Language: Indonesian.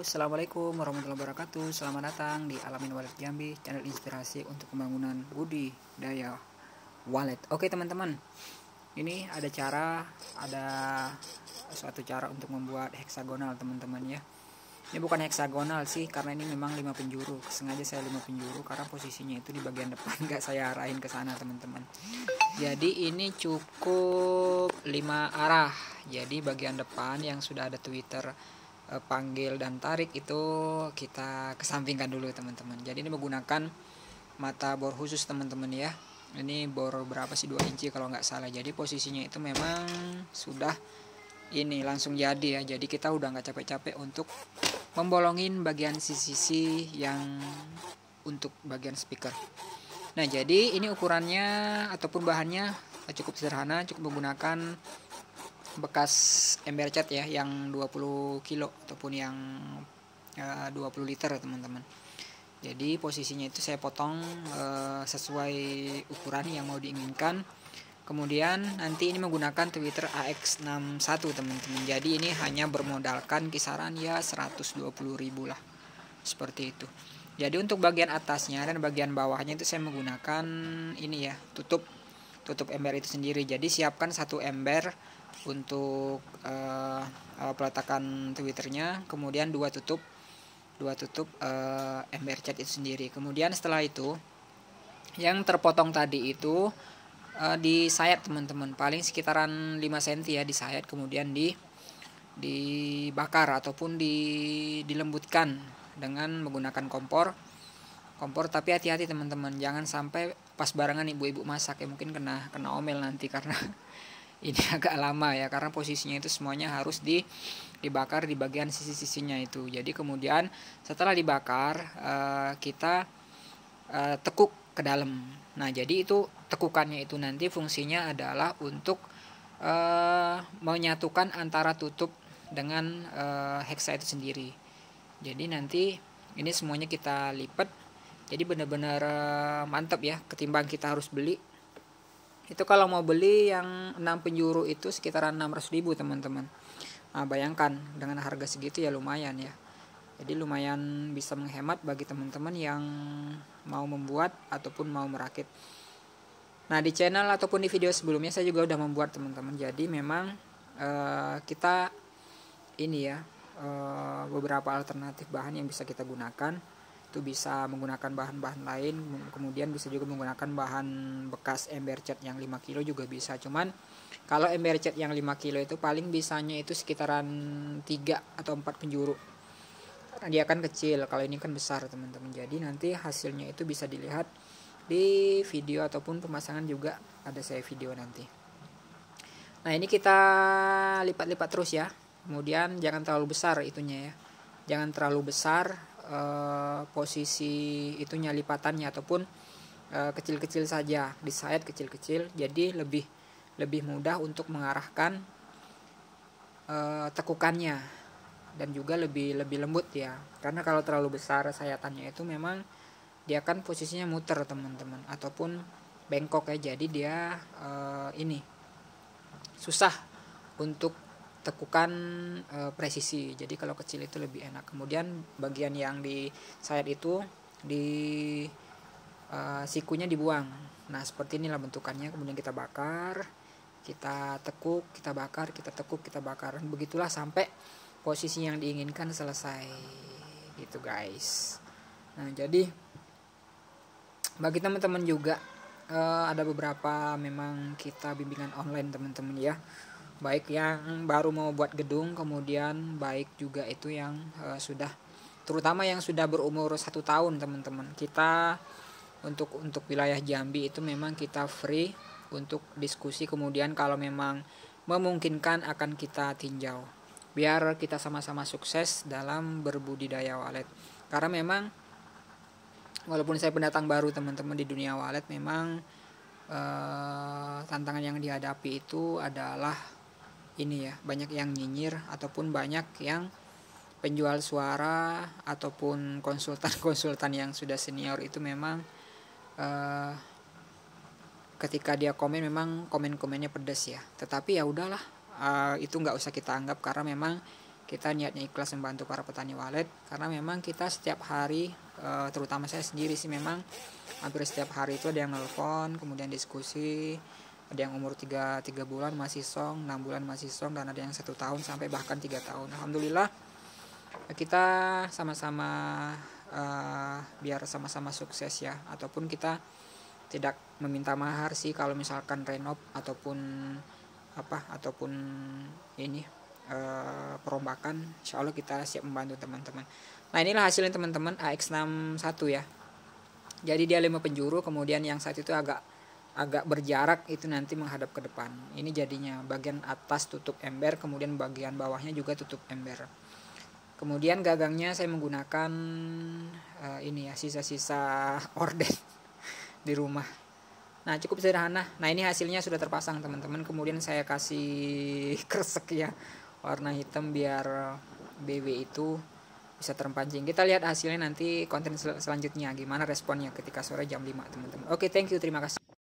Assalamualaikum warahmatullahi wabarakatuh. Selamat datang di Alamin Wallet Jambi, channel inspirasi untuk pembangunan budidaya wallet. Oke teman-teman, ini ada suatu cara untuk membuat heksagonal teman-teman ya. Ini bukan heksagonal sih, karena ini memang 5 penjuru. Sengaja saya 5 penjuru karena posisinya itu di bagian depan, nggak saya arahin ke sana teman-teman. Jadi ini cukup 5 arah. Jadi bagian depan yang sudah ada Twitter panggil dan tarik itu kita kesampingkan dulu teman-teman. Jadi ini menggunakan mata bor khusus teman-teman ya. Ini bor berapa sih, 2 inci kalau nggak salah. Jadi posisinya itu memang sudah ini langsung jadi ya. Jadi kita udah nggak capek-capek untuk membolongin bagian sisi-sisi yang untuk bagian speaker. Nah jadi ini ukurannya ataupun bahannya cukup sederhana, cukup menggunakan bekas ember cat ya, yang 20 kilo ataupun yang 20 liter teman-teman. Jadi posisinya itu saya potong sesuai ukuran yang mau diinginkan. Kemudian nanti ini menggunakan Twitter AX61 teman-teman. Jadi ini hanya bermodalkan kisaran ya 120.000 lah, seperti itu. Jadi untuk bagian atasnya dan bagian bawahnya itu saya menggunakan ini ya, tutup ember itu sendiri. Jadi siapkan 1 ember untuk peletakan Twitternya, kemudian dua tutup ember cat itu sendiri. Kemudian setelah itu yang terpotong tadi itu disayat teman-teman, paling sekitaran 5 cm ya disayat, kemudian dibakar ataupun dilembutkan dengan menggunakan kompor. Tapi hati-hati teman-teman, jangan sampai pas barengan ibu-ibu masak ya, mungkin kena omel nanti karena ini agak lama ya, karena posisinya itu semuanya harus dibakar di bagian sisi-sisinya itu. Jadi kemudian setelah dibakar kita tekuk ke dalam. Nah jadi itu tekukannya itu nanti fungsinya adalah untuk menyatukan antara tutup dengan heksa itu sendiri. Jadi nanti ini semuanya kita lipat, jadi benar-benar mantap ya, ketimbang kita harus beli. Itu kalau mau beli yang 6 penjuru itu sekitaran 600.000 teman-teman. Nah, bayangkan dengan harga segitu ya lumayan ya. Jadi lumayan bisa menghemat bagi teman-teman yang mau membuat ataupun mau merakit. Nah di channel ataupun di video sebelumnya saya juga udah membuat teman-teman. Jadi memang kita ini ya beberapa alternatif bahan yang bisa kita gunakan. Itu bisa menggunakan bahan-bahan lain, kemudian bisa juga menggunakan bahan bekas ember cat yang 5 kilo juga bisa. Cuman kalau ember cat yang 5 kilo itu paling bisanya itu sekitaran 3 atau 4 penjuru. Dia kan kecil, kalau ini kan besar teman-teman. Jadi nanti hasilnya itu bisa dilihat di video ataupun pemasangan juga ada saya video nanti. Nah ini kita lipat-lipat terus ya. Kemudian jangan terlalu besar itunya ya, jangan terlalu besar posisi itunya lipatannya, ataupun kecil-kecil saja, disayat kecil-kecil. Jadi lebih mudah untuk mengarahkan tekukannya, dan juga lebih lembut ya. Karena kalau terlalu besar sayatannya itu memang dia kan posisinya muter teman-teman, ataupun bengkok ya. Jadi dia ini susah untuk tekukan presisi. Jadi kalau kecil itu lebih enak. Kemudian bagian yang disayat itu sikunya dibuang. Nah seperti inilah bentukannya. Kemudian kita bakar, kita tekuk, kita bakar, kita tekuk, kita bakar. Dan begitulah sampai posisi yang diinginkan selesai gitu guys. Nah jadi bagi teman-teman juga ada beberapa memang kita bimbingan online teman-teman ya, baik yang baru mau buat gedung, kemudian baik juga itu yang sudah, terutama yang sudah berumur 1 tahun teman-teman. Kita untuk wilayah Jambi itu memang kita free untuk diskusi, kemudian kalau memang memungkinkan akan kita tinjau, biar kita sama-sama sukses dalam berbudidaya wallet. Karena memang walaupun saya pendatang baru teman-teman di dunia wallet, memang tantangan yang dihadapi itu adalah ini ya, banyak yang nyinyir ataupun banyak yang penjual suara ataupun konsultan yang sudah senior itu memang ketika dia komen memang komen-komennya pedas ya. Tetapi ya udahlah, itu nggak usah kita anggap, karena memang kita niatnya ikhlas membantu para petani walet, karena memang kita setiap hari, terutama saya sendiri sih, memang hampir setiap hari itu ada yang nelpon, kemudian diskusi, ada yang umur 3 bulan masih song, 6 bulan masih song, dan ada yang 1 tahun sampai bahkan 3 tahun. Alhamdulillah kita sama-sama biar sama-sama sukses ya, ataupun kita tidak meminta mahar sih kalau misalkan renov ataupun ini perombakan, insya Allah kita siap membantu teman-teman. Nah, inilah hasilnya teman-teman, AX61 ya. Jadi dia 5 penjuru, kemudian yang satu itu agak berjarak, itu nanti menghadap ke depan. Ini jadinya bagian atas tutup ember, kemudian bagian bawahnya juga tutup ember. Kemudian gagangnya saya menggunakan ini ya, sisa-sisa orden di rumah. Nah, cukup sederhana. Nah, ini hasilnya sudah terpasang teman-teman. Kemudian saya kasih kresek ya, warna hitam, biar BW itu bisa terpancing. Kita lihat hasilnya nanti, konten selanjutnya gimana responnya ketika sore jam 5 teman-teman. Oke, thank you, terima kasih.